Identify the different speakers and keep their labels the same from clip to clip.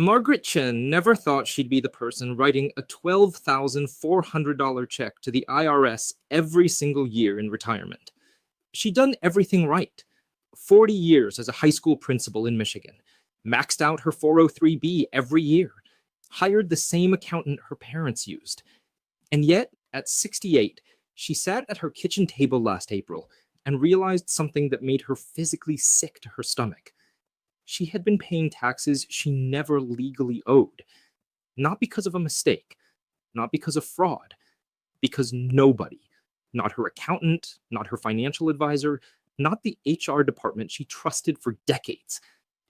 Speaker 1: Margaret Chen never thought she'd be the person writing a $12,400 check to the IRS every single year in retirement. She'd done everything right. 40 years as a high school principal in Michigan, maxed out her 403B every year, hired the same accountant her parents used. And yet, at 68, she sat at her kitchen table last April and realized something that made her physically sick to her stomach. She had been paying taxes she never legally owed, not because of a mistake, not because of fraud, because nobody, not her accountant, not her financial advisor, not the HR department she trusted for decades,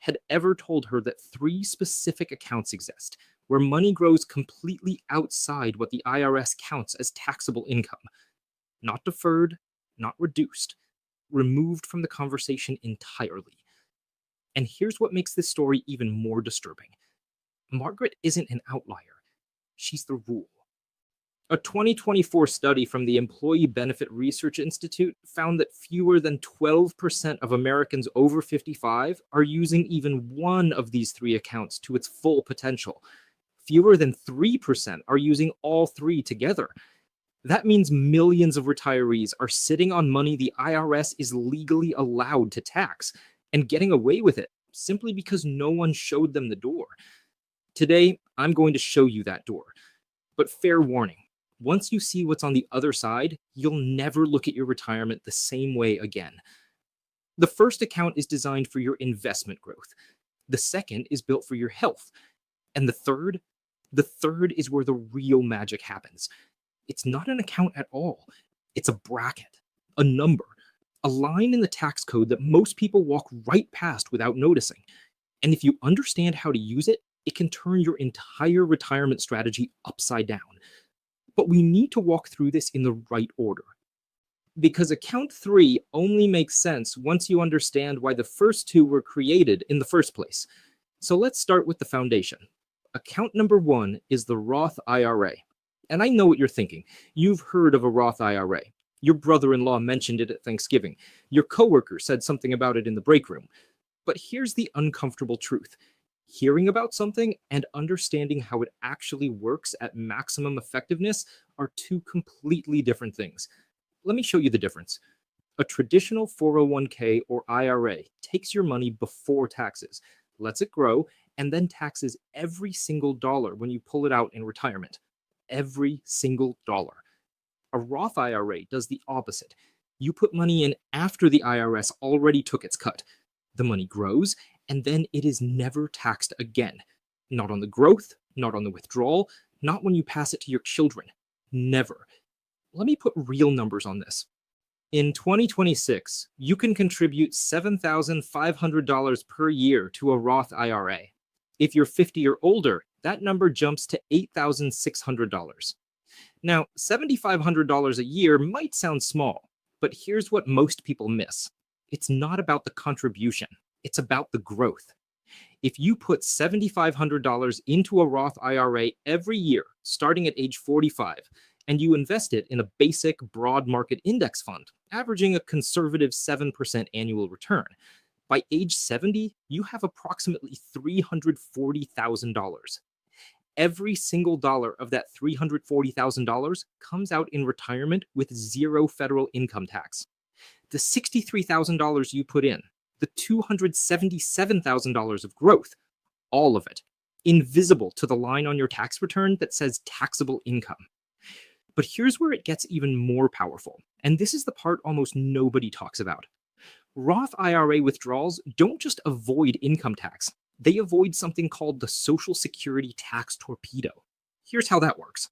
Speaker 1: had ever told her that three specific accounts exist where money grows completely outside what the IRS counts as taxable income. Not deferred, not reduced, removed from the conversation entirely. And here's what makes this story even more disturbing. Margaret isn't an outlier. She's the rule. A 2024 study from the Employee Benefit Research Institute found that fewer than 12% of Americans over 55 are using even one of these three accounts to its full potential. Fewer than 3% are using all three together. That means millions of retirees are sitting on money the IRS is legally allowed to tax and getting away with it simply because no one showed them the door. Today, I'm going to show you that door. But fair warning, once you see what's on the other side, you'll never look at your retirement the same way again. The first account is designed for your investment growth. The second is built for your health. And the third is where the real magic happens. It's not an account at all. It's a bracket, a number, a line in the tax code that most people walk right past without noticing. And if you understand how to use it, it can turn your entire retirement strategy upside down. But we need to walk through this in the right order. Because account 3 only makes sense once you understand why the first two were created in the first place. So let's start with the foundation. Account number 1 is the Roth IRA. And I know what you're thinking. You've heard of a Roth IRA. Your brother-in-law mentioned it at Thanksgiving. Your coworker said something about it in the break room. But here's the uncomfortable truth. Hearing about something and understanding how it actually works at maximum effectiveness are two completely different things. Let me show you the difference. A traditional 401k or IRA takes your money before taxes, lets it grow, and then taxes every single dollar when you pull it out in retirement. Every single dollar. A Roth IRA does the opposite. You put money in after the IRS already took its cut. The money grows, and then it is never taxed again. Not on the growth, not on the withdrawal, not when you pass it to your children. Never. Let me put real numbers on this. In 2026, you can contribute $7,500 per year to a Roth IRA. If you're 50 or older, that number jumps to $8,600. Now, $7,500 a year might sound small, but here's what most people miss. It's not about the contribution. It's about the growth. If you put $7,500 into a Roth IRA every year, starting at age 45, and you invest it in a basic broad market index fund, averaging a conservative 7% annual return, by age 70, you have approximately $340,000. Every single dollar of that $340,000 comes out in retirement with zero federal income tax. The $63,000 you put in, the $277,000 of growth, all of it, invisible to the line on your tax return that says taxable income. But here's where it gets even more powerful, and this is the part almost nobody talks about. Roth IRA withdrawals don't just avoid income tax, they avoid something called the Social Security tax torpedo. Here's how that works.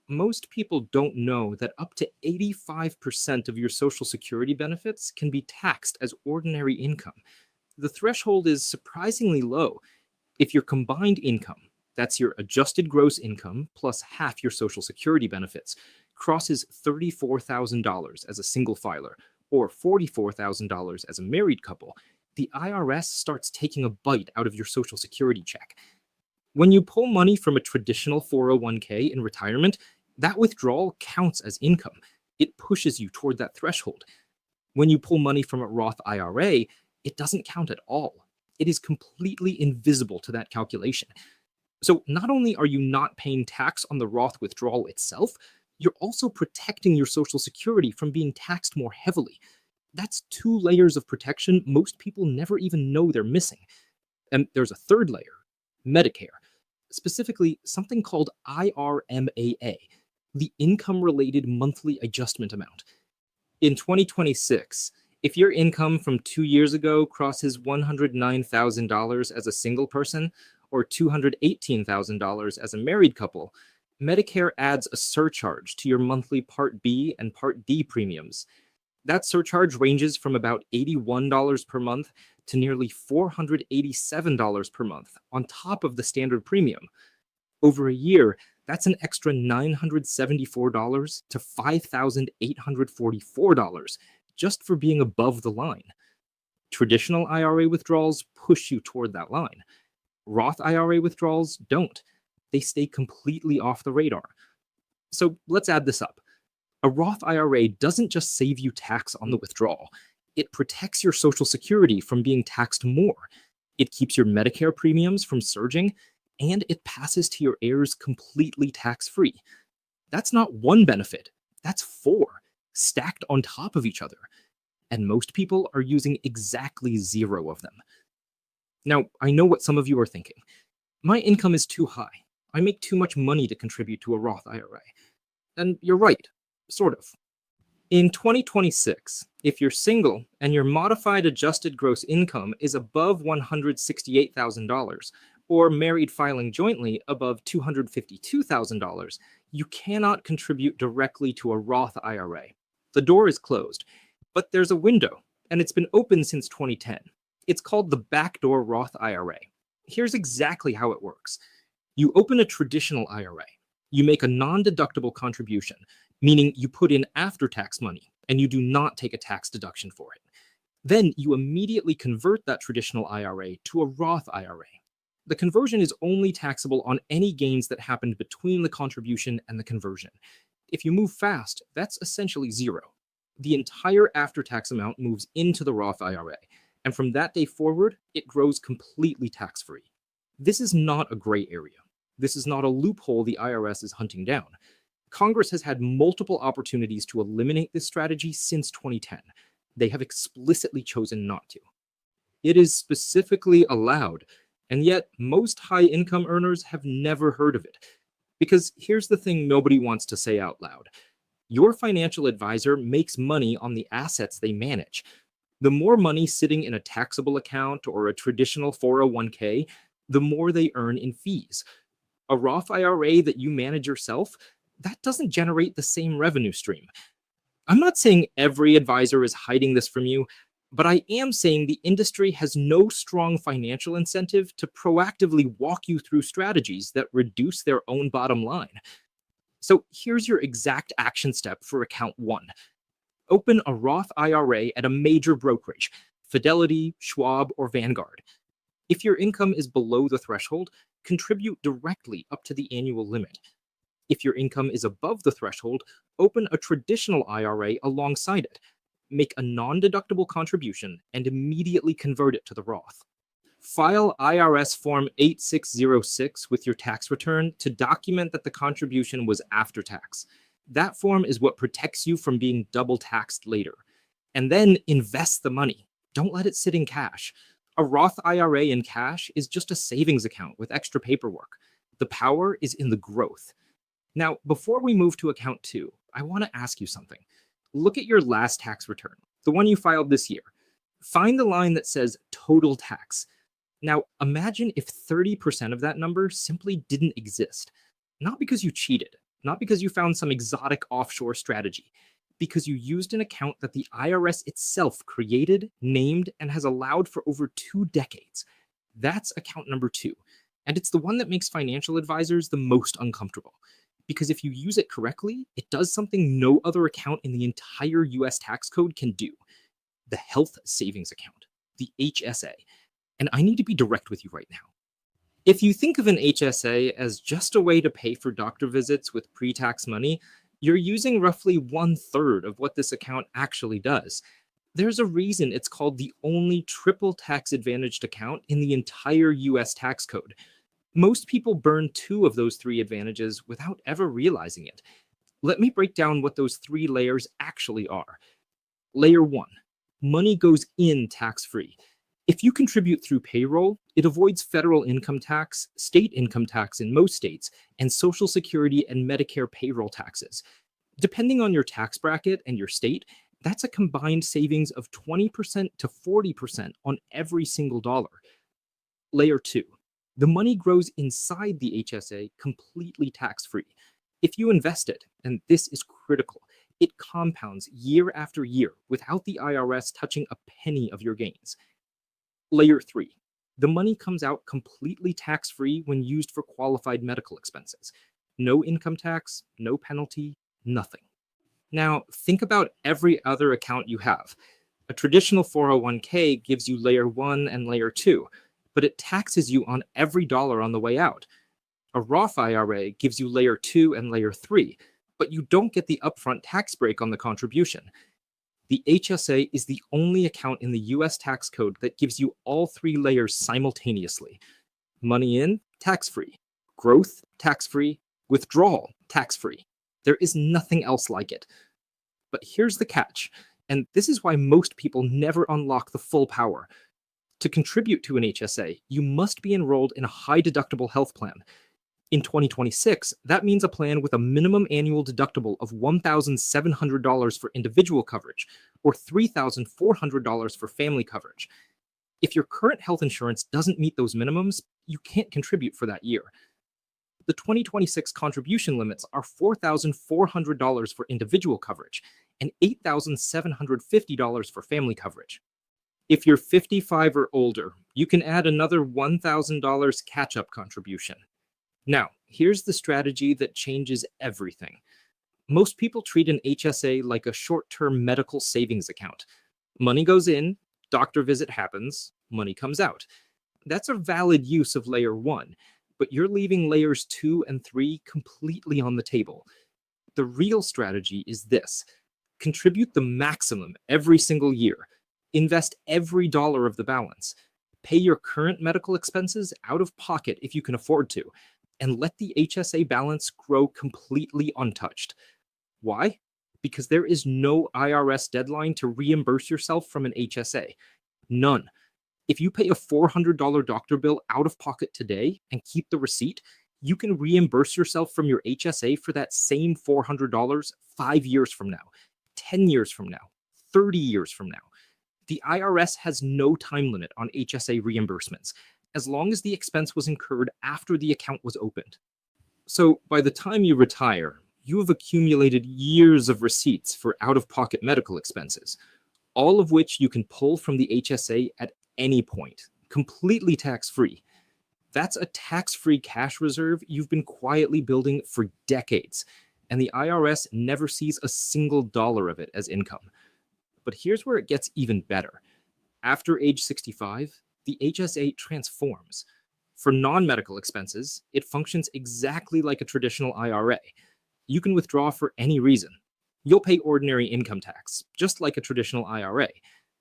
Speaker 1: Most people don't know that up to 85% of your Social Security benefits can be taxed as ordinary income. The threshold is surprisingly low. If your combined income, that's your adjusted gross income plus half your Social Security benefits, crosses $34,000 as a single filer or $44,000 as a married couple, the IRS starts taking a bite out of your Social Security check. When you pull money from a traditional 401k in retirement, that withdrawal counts as income. It pushes you toward that threshold. When you pull money from a Roth IRA, it doesn't count at all. It is completely invisible to that calculation. So not only are you not paying tax on the Roth withdrawal itself, you're also protecting your Social Security from being taxed more heavily. That's two layers of protection most people never even know they're missing. And there's a third layer, Medicare, specifically something called IRMAA, the Income Related Monthly Adjustment Amount. In 2026, if your income from 2 years ago crosses $109,000 as a single person or $218,000 as a married couple, Medicare adds a surcharge to your monthly Part B and Part D premiums. That surcharge ranges from about $81 per month to nearly $487 per month on top of the standard premium. Over a year, that's an extra $974 to $5,844 just for being above the line. Traditional IRA withdrawals push you toward that line. Roth IRA withdrawals don't. They stay completely off the radar. So let's add this up. A Roth IRA doesn't just save you tax on the withdrawal. It protects your Social Security from being taxed more. It keeps your Medicare premiums from surging, and it passes to your heirs completely tax-free. That's not one benefit, that's four, stacked on top of each other. And most people are using exactly zero of them. Now, I know what some of you are thinking. My income is too high. I make too much money to contribute to a Roth IRA. And you're right, sort of. In 2026, if you're single and your modified adjusted gross income is above $168,000, or married filing jointly above $252,000, you cannot contribute directly to a Roth IRA. The door is closed, but there's a window, and it's been open since 2010. It's called the Backdoor Roth IRA. Here's exactly how it works. You open a traditional IRA. You make a non-deductible contribution, meaning you put in after-tax money, and you do not take a tax deduction for it. Then you immediately convert that traditional IRA to a Roth IRA. The conversion is only taxable on any gains that happened between the contribution and the conversion. If you move fast, that's essentially zero. The entire after-tax amount moves into the Roth IRA, and from that day forward, it grows completely tax-free. This is not a gray area. This is not a loophole the IRS is hunting down. Congress has had multiple opportunities to eliminate this strategy since 2010. They have explicitly chosen not to. It is specifically allowed, and yet most high-income earners have never heard of it. Because here's the thing nobody wants to say out loud. Your financial advisor makes money on the assets they manage. The more money sitting in a taxable account or a traditional 401k, the more they earn in fees. A Roth IRA that you manage yourself, that doesn't generate the same revenue stream. I'm not saying every advisor is hiding this from you, but I am saying the industry has no strong financial incentive to proactively walk you through strategies that reduce their own bottom line. So here's your exact action step for account 1. Open a Roth IRA at a major brokerage, Fidelity, Schwab, or Vanguard. If your income is below the threshold, contribute directly up to the annual limit. If your income is above the threshold, open a traditional IRA alongside it. Make a non-deductible contribution and immediately convert it to the Roth. File IRS Form 8606 with your tax return to document that the contribution was after tax. That form is what protects you from being double taxed later. And then invest the money. Don't let it sit in cash. A Roth IRA in cash is just a savings account with extra paperwork. The power is in the growth. Now, before we move to account 2, I want to ask you something. Look at your last tax return, the one you filed this year. Find the line that says total tax. Now, imagine if 30% of that number simply didn't exist. Not because you cheated, not because you found some exotic offshore strategy, because you used an account that the IRS itself created, named, and has allowed for over 2 decades. That's account number 2. And it's the one that makes financial advisors the most uncomfortable. Because if you use it correctly, it does something no other account in the entire US tax code can do. The health savings account, the HSA. And I need to be direct with you right now. If you think of an HSA as just a way to pay for doctor visits with pre-tax money, you're using roughly 1/3 of what this account actually does. There's a reason it's called the only triple tax advantaged account in the entire US tax code. Most people burn two of those three advantages without ever realizing it. Let me break down what those three layers actually are. Layer 1. Money goes in tax-free. If you contribute through payroll, it avoids federal income tax, state income tax in most states, and Social Security and Medicare payroll taxes. Depending on your tax bracket and your state, that's a combined savings of 20% to 40% on every single dollar. Layer 2. The money grows inside the HSA completely tax-free. If you invest it, and this is critical, it compounds year after year without the IRS touching a penny of your gains. Layer 3. The money comes out completely tax-free when used for qualified medical expenses. No income tax, no penalty, nothing. Now, think about every other account you have. A traditional 401k gives you layer 1 and layer 2, but it taxes you on every dollar on the way out. A Roth IRA gives you layer 2 and layer 3, but you don't get the upfront tax break on the contribution. The HSA is the only account in the US tax code that gives you all three layers simultaneously. Money in, tax-free. Growth, tax-free. Withdrawal, tax-free. There is nothing else like it. But here's the catch, and this is why most people never unlock the full power. To contribute to an HSA, you must be enrolled in a high-deductible health plan. In 2026, that means a plan with a minimum annual deductible of $1,700 for individual coverage, or $3,400 for family coverage. If your current health insurance doesn't meet those minimums, you can't contribute for that year. The 2026 contribution limits are $4,400 for individual coverage and $8,750 for family coverage. If you're 55 or older, you can add another $1,000 catch-up contribution. Now, here's the strategy that changes everything. Most people treat an HSA like a short-term medical savings account. Money goes in, doctor visit happens, money comes out. That's a valid use of layer 1, but you're leaving layers 2 and 3 completely on the table. The real strategy is this: contribute the maximum every single year. Invest every dollar of the balance. Pay your current medical expenses out of pocket if you can afford to, and let the HSA balance grow completely untouched. Why? Because there is no IRS deadline to reimburse yourself from an HSA. None. If you pay a $400 doctor bill out of pocket today and keep the receipt, you can reimburse yourself from your HSA for that same $400 5 years from now, 10 years from now, 30 years from now. The IRS has no time limit on HSA reimbursements, as long as the expense was incurred after the account was opened. So by the time you retire, you have accumulated years of receipts for out-of-pocket medical expenses, all of which you can pull from the HSA at any point, completely tax-free. That's a tax-free cash reserve you've been quietly building for decades, and the IRS never sees a single dollar of it as income. But here's where it gets even better. After age 65, the HSA transforms. For non-medical expenses, it functions exactly like a traditional IRA. You can withdraw for any reason. You'll pay ordinary income tax, just like a traditional IRA,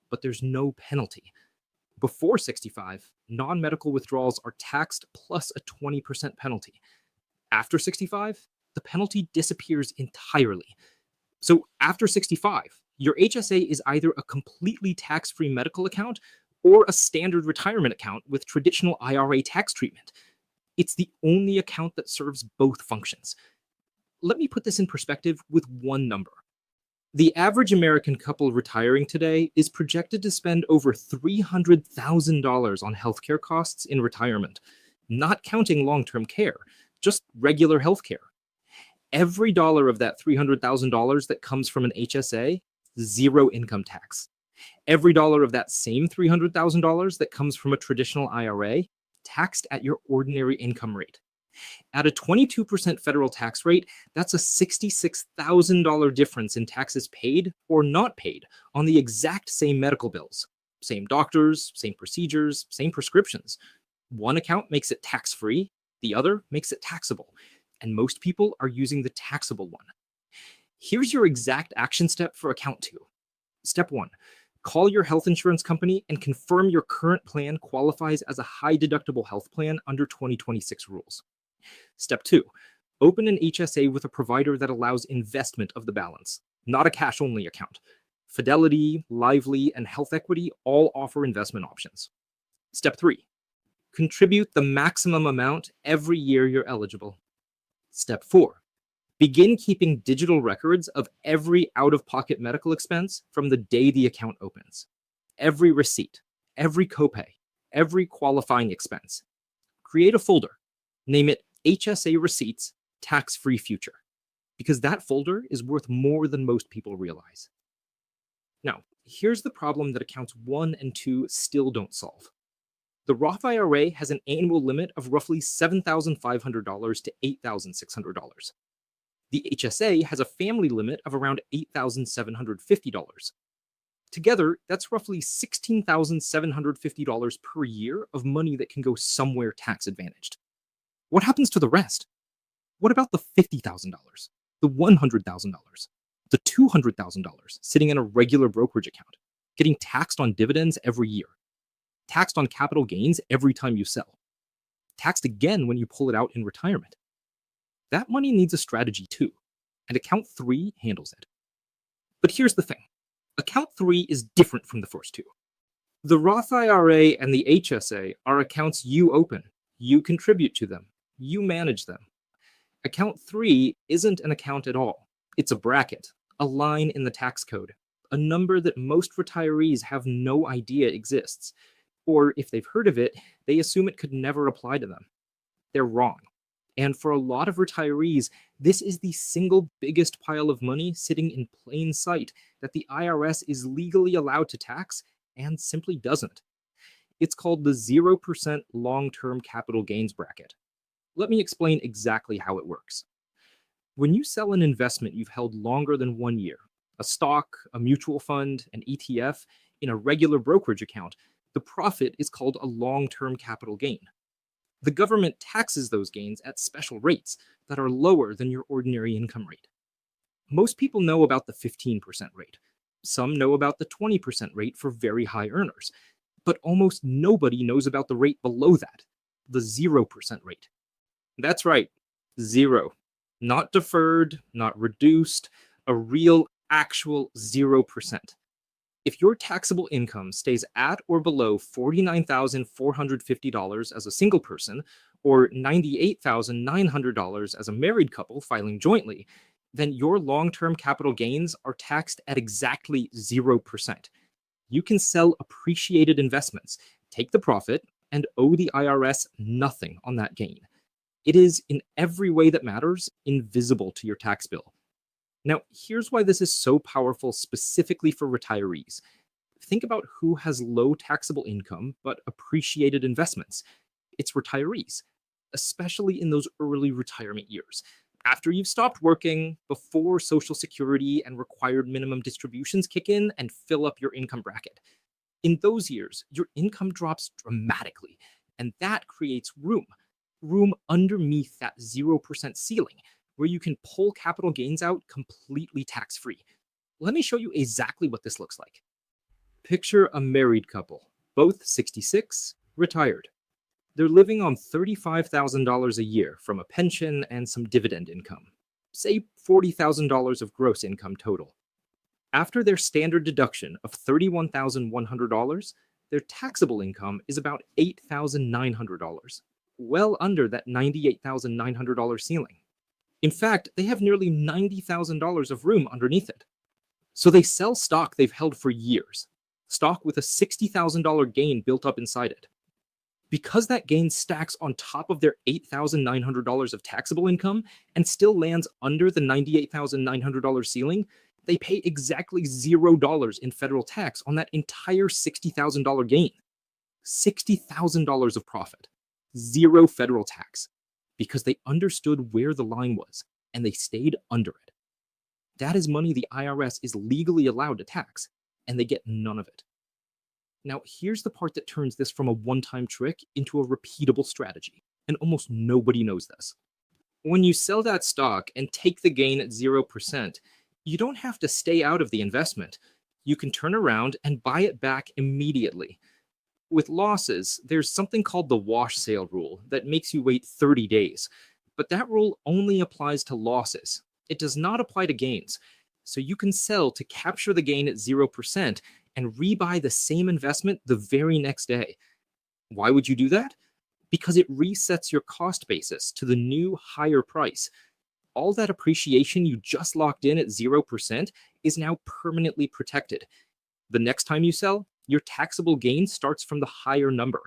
Speaker 1: but there's no penalty. Before 65, non-medical withdrawals are taxed plus a 20% penalty. After 65, the penalty disappears entirely. So after 65, your HSA is either a completely tax-free medical account or a standard retirement account with traditional IRA tax treatment. It's the only account that serves both functions. Let me put this in perspective with one number. The average American couple retiring today is projected to spend over $300,000 on healthcare costs in retirement, not counting long-term care, just regular healthcare. Every dollar of that $300,000 that comes from an HSA, zero income tax. Every dollar of that same $300,000 that comes from a traditional IRA, taxed at your ordinary income rate. At a 22% federal tax rate, that's a $66,000 difference in taxes paid or not paid on the exact same medical bills. Same doctors, same procedures, same prescriptions. One account makes it tax-free, the other makes it taxable, and most people are using the taxable one. Here's your exact action step for account 2. Step 1. Call your health insurance company and confirm your current plan qualifies as a high deductible health plan under 2026 rules. Step 2, open an HSA with a provider that allows investment of the balance, not a cash-only account. Fidelity, Lively, and Health Equity all offer investment options. Step 3, contribute the maximum amount every year you're eligible. Step 4, begin keeping digital records of every out-of-pocket medical expense from the day the account opens. Every receipt, every copay, every qualifying expense. Create a folder. Name it HSA Receipts Tax-Free Future, because that folder is worth more than most people realize. Now, here's the problem that accounts 1 and 2 still don't solve. The Roth IRA has an annual limit of roughly $7,500 to $8,600. The HSA has a family limit of around $8,750. Together, that's roughly $16,750 per year of money that can go somewhere tax-advantaged. What happens to the rest? What about the $50,000, the $100,000, the $200,000 sitting in a regular brokerage account, getting taxed on dividends every year, taxed on capital gains every time you sell, taxed again when you pull it out in retirement? That money needs a strategy too, and Account 3 handles it. But here's the thing. Account 3 is different from the first two. The Roth IRA and the HSA are accounts you open, you contribute to them, you manage them. Account 3 isn't an account at all. It's a bracket, a line in the tax code, a number that most retirees have no idea exists, or if they've heard of it, they assume it could never apply to them. They're wrong. And for a lot of retirees, this is the single biggest pile of money sitting in plain sight that the IRS is legally allowed to tax and simply doesn't. It's called the 0% long-term capital gains bracket. Let me explain exactly how it works. When you sell an investment you've held longer than 1 year, a stock, a mutual fund, an ETF, in a regular brokerage account, the profit is called a long-term capital gain. The government taxes those gains at special rates that are lower than your ordinary income rate. Most people know about the 15% rate. Some know about the 20% rate for very high earners. But almost nobody knows about the rate below that, the 0% rate. That's right, 0. Not deferred, not reduced, a real, actual 0%. If your taxable income stays at or below $49,450 as a single person, or $98,900 as a married couple filing jointly, then your long-term capital gains are taxed at exactly 0%. You can sell appreciated investments, take the profit, and owe the IRS nothing on that gain. It is, in every way that matters, invisible to your tax bill. Now, here's why this is so powerful specifically for retirees. Think about who has low taxable income but appreciated investments. It's retirees, especially in those early retirement years. After you've stopped working, before Social Security and required minimum distributions kick in and fill up your income bracket. In those years, your income drops dramatically, and that creates room underneath that 0% ceiling, where you can pull capital gains out completely tax-free. Let me show you exactly what this looks like. Picture a married couple, both 66, retired. They're living on $35,000 a year from a pension and some dividend income. Say $40,000 of gross income total. After their standard deduction of $31,100, their taxable income is about $8,900, well under that $98,900 ceiling. In fact, they have nearly $90,000 of room underneath it. So they sell stock they've held for years, stock with a $60,000 gain built up inside it. Because that gain stacks on top of their $8,900 of taxable income and still lands under the $98,900 ceiling, they pay exactly $0 in federal tax on that entire $60,000 gain. $60,000 of profit, 0 federal tax, because they understood where the line was and they stayed under it. That is money the IRS is legally allowed to tax, and they get none of it. Now, here's the part that turns this from a one-time trick into a repeatable strategy, and almost nobody knows this. When you sell that stock and take the gain at 0%, you don't have to stay out of the investment. You can turn around and buy it back immediately. With losses, there's something called the wash sale rule that makes you wait 30 days. But that rule only applies to losses. It does not apply to gains. So you can sell to capture the gain at 0% and rebuy the same investment the very next day. Why would you do that? Because it resets your cost basis to the new higher price. All that appreciation you just locked in at 0% is now permanently protected. The next time you sell, your taxable gain starts from the higher number.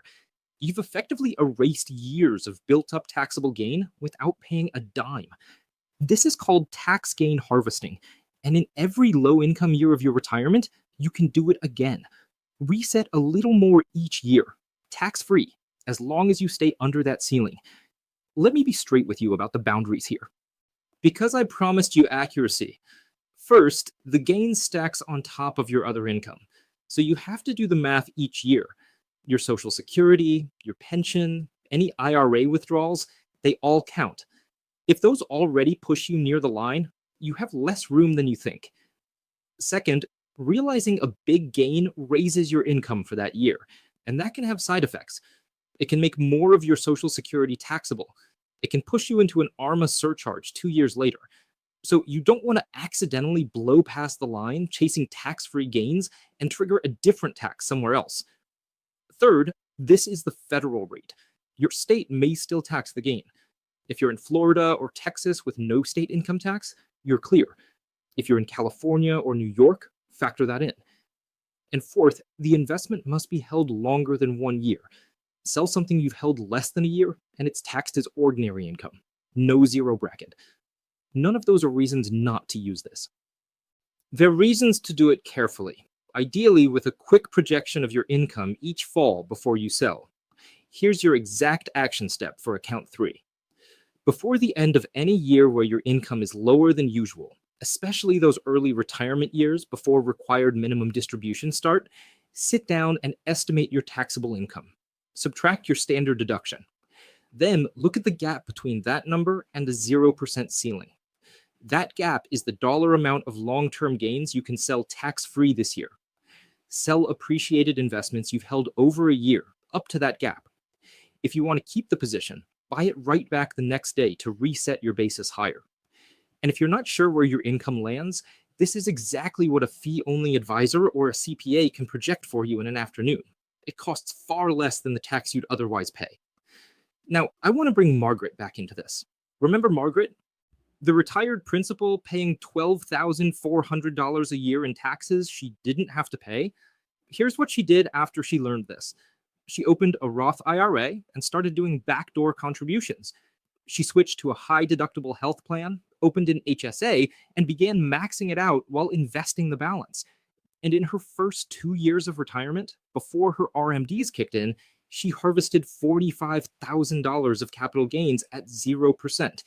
Speaker 1: You've effectively erased years of built up taxable gain without paying a dime. This is called tax gain harvesting. And in every low income year of your retirement, you can do it again. Reset a little more each year, tax free, as long as you stay under that ceiling. Let me be straight with you about the boundaries here. Because I promised you accuracy, first, the gain stacks on top of your other income. So you have to do the math each year. Your Social Security, your pension, any IRA withdrawals, they all count. If those already push you near the line, you have less room than you think. Second, realizing a big gain raises your income for that year, and that can have side effects. It can make more of your Social Security taxable. It can push you into an ARMA surcharge 2 years later. So you don't want to accidentally blow past the line chasing tax-free gains and trigger a different tax somewhere else. Third, this is the federal rate. Your state may still tax the gain. If you're in Florida or Texas with no state income tax, you're clear. If you're in California or New York, factor that in. And fourth, the investment must be held longer than 1 year. Sell something you've held less than a year, and it's taxed as ordinary income. No zero bracket. None of those are reasons not to use this. There are reasons to do it carefully, ideally with a quick projection of your income each fall before you sell. Here's your exact action step for account 3. Before the end of any year where your income is lower than usual, especially those early retirement years before required minimum distributions start, sit down and estimate your taxable income. Subtract your standard deduction. Then look at the gap between that number and the 0% ceiling. That gap is the dollar amount of long-term gains you can sell tax-free this year. Sell appreciated investments you've held over a year, up to that gap. If you want to keep the position, buy it right back the next day to reset your basis higher. And if you're not sure where your income lands, this is exactly what a fee-only advisor or a CPA can project for you in an afternoon. It costs far less than the tax you'd otherwise pay. Now, I want to bring Margaret back into this. Remember Margaret? The retired principal paying $12,400 a year in taxes she didn't have to pay? Here's what she did after she learned this. She opened a Roth IRA and started doing backdoor contributions. She switched to a high-deductible health plan, opened an HSA, and began maxing it out while investing the balance. And in her first 2 years of retirement, before her RMDs kicked in, she harvested $45,000 of capital gains at 0%.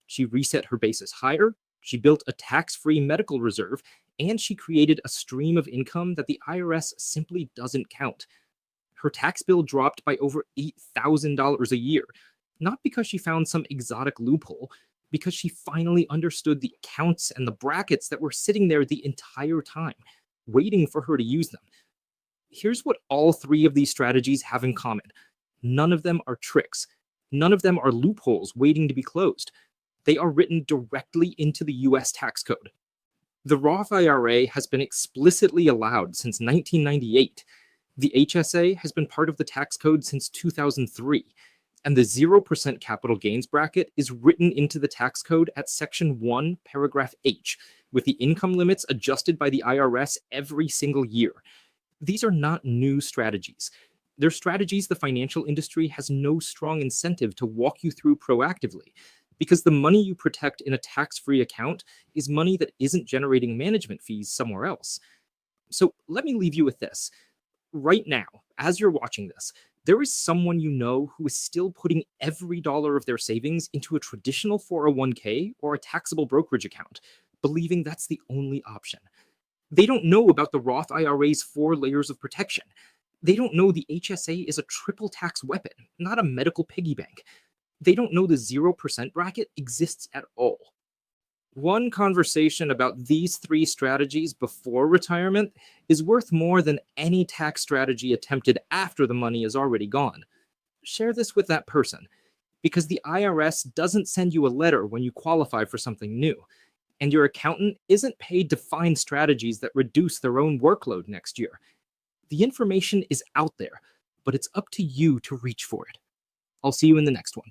Speaker 1: She reset her basis higher, she built a tax-free medical reserve, and she created a stream of income that the IRS simply doesn't count. Her tax bill dropped by over $8,000 a year, not because she found some exotic loophole, because she finally understood the accounts and the brackets that were sitting there the entire time, waiting for her to use them. Here's what all 3 of these strategies have in common. None of them are tricks. None of them are loopholes waiting to be closed. They are written directly into the US tax code. The Roth IRA has been explicitly allowed since 1998. The HSA has been part of the tax code since 2003. And the 0% capital gains bracket is written into the tax code at Section 1, Paragraph H, with the income limits adjusted by the IRS every single year. These are not new strategies. They're strategies the financial industry has no strong incentive to walk you through proactively, because the money you protect in a tax-free account is money that isn't generating management fees somewhere else. So let me leave you with this. Right now, as you're watching this, there is someone you know who is still putting every dollar of their savings into a traditional 401k or a taxable brokerage account, believing that's the only option. They don't know about the Roth IRA's 4 layers of protection. They don't know the HSA is a triple tax weapon, not a medical piggy bank. They don't know the 0% bracket exists at all. One conversation about these three strategies before retirement is worth more than any tax strategy attempted after the money is already gone. Share this with that person, because the IRS doesn't send you a letter when you qualify for something new, and your accountant isn't paid to find strategies that reduce their own workload next year. The information is out there, but it's up to you to reach for it. I'll see you in the next one.